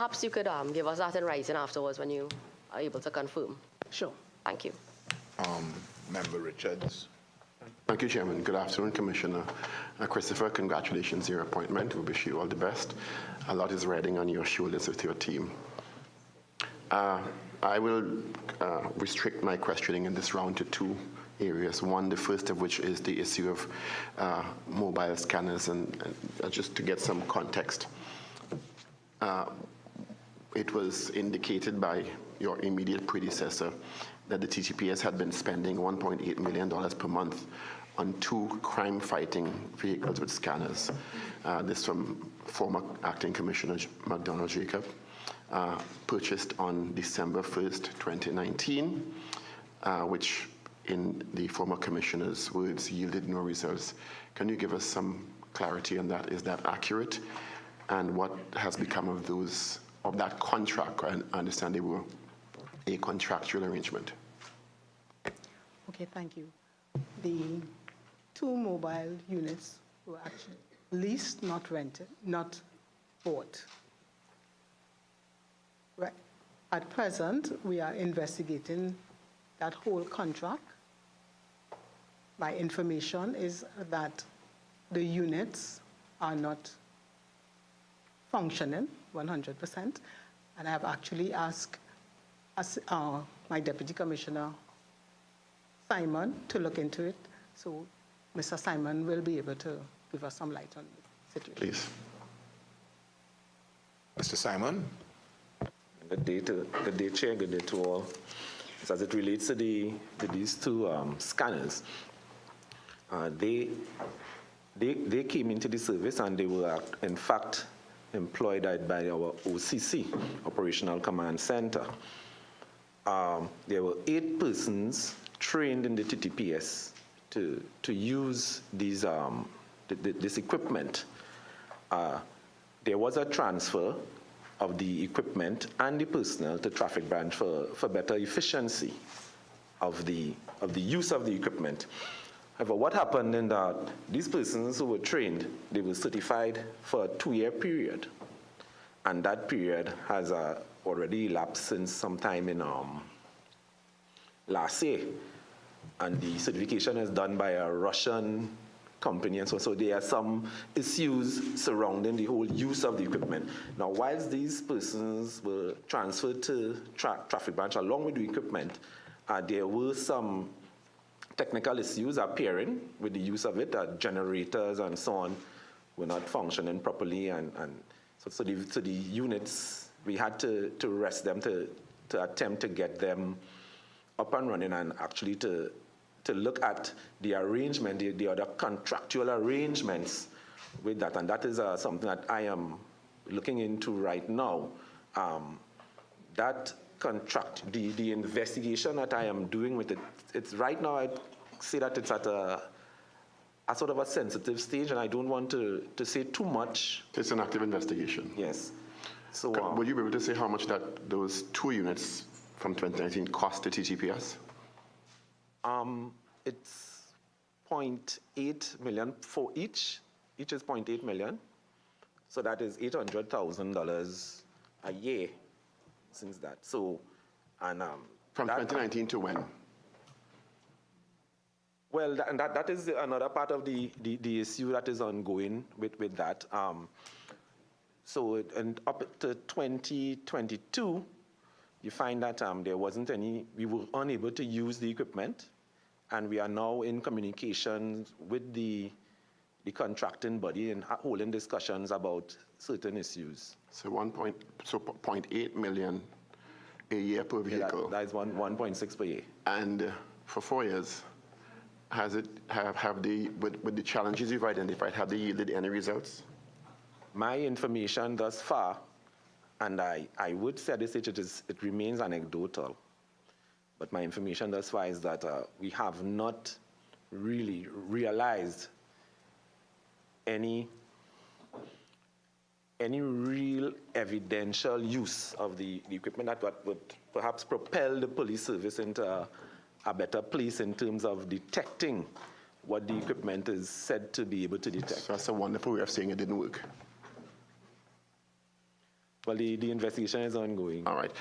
perhaps you could give us that in writing afterwards when you are able to confirm. Sure. Thank you. Member Richards. Thank you, Chairman. Good afternoon, Commissioner. Christopher, congratulations on your appointment. We wish you all the best. A lot is riding on your shoulders with your team. I will restrict my questioning in this round to two areas. One, the first of which is the issue of mobile scanners, and just to get some context. It was indicated by your immediate predecessor that the TTPS had been spending $1.8 million per month on 2 crime-fighting vehicles with scanners. This from former Acting Commissioner McDonald Jacob, purchased on December 1st, 2019, which in the former commissioner's words yielded no results. Can you give us some clarity on that? Is that accurate? And what has become of that contract? I understand they were a contractual arrangement. Okay, thank you. The 2 mobile units were actually leased, not rented, not bought. Right. At present, we are investigating that whole contract. My information is that the units are not functioning 100%, and I have actually asked my Deputy Commissioner Simon to look into it. So Mr. Simon will be able to give us some light on the situation. Please. Mr. Simon. Good day, Chair. Good day to all. So as it relates to these 2 scanners, they came into the service and they were in fact employed by our OCC, Operational Command Center. There were 8 persons trained in the TTPS to use these this equipment. There was a transfer of the equipment and the personnel to traffic branch for better efficiency of the use of the equipment. However, what happened in that these persons who were trained, they were certified for a 2-year period, and that period has already elapsed since sometime in last year, and the certification is done by a Russian company, and so there are some issues surrounding the whole use of the equipment. Now, whilst these persons were transferred to traffic branch along with the equipment, there were some technical issues appearing with the use of it. Generators and so on were not functioning properly, and so the units, we had to rest them to attempt to get them up and running, and actually to look at the arrangement, the other contractual arrangements with that. And that is something that I am looking into right now. That contract, the investigation that I am doing with it, it's right now, I'd say that it's at a sort of a sensitive stage, and I don't want to say too much. It's an active investigation. Yes. So would you be able to say how much those 2 units from 2019 cost the TTPS? It's 0.8 million for each. Each is 0.8 million. So that is $800,000 a year since that. So, and from 2019 to when? Well, that is another part of the issue that is ongoing with that. So, and up to 2022, you find that there wasn't any, we were unable to use the equipment, and we are now in communication with the contracting body and holding discussions about certain issues. So 0.8 million a year per vehicle. Yeah, that is 1.6 per year. And for 4 years, with the challenges you've identified, have they yielded any results? My information thus far, and I would say at this stage it remains anecdotal, but my information thus far is that we have not really realized any real evidential use of the equipment that would perhaps propel the police service into a better place in terms of detecting what the equipment is said to be able to detect. So that's a wonderful way of saying it didn't work. Well, the investigation is ongoing. All right.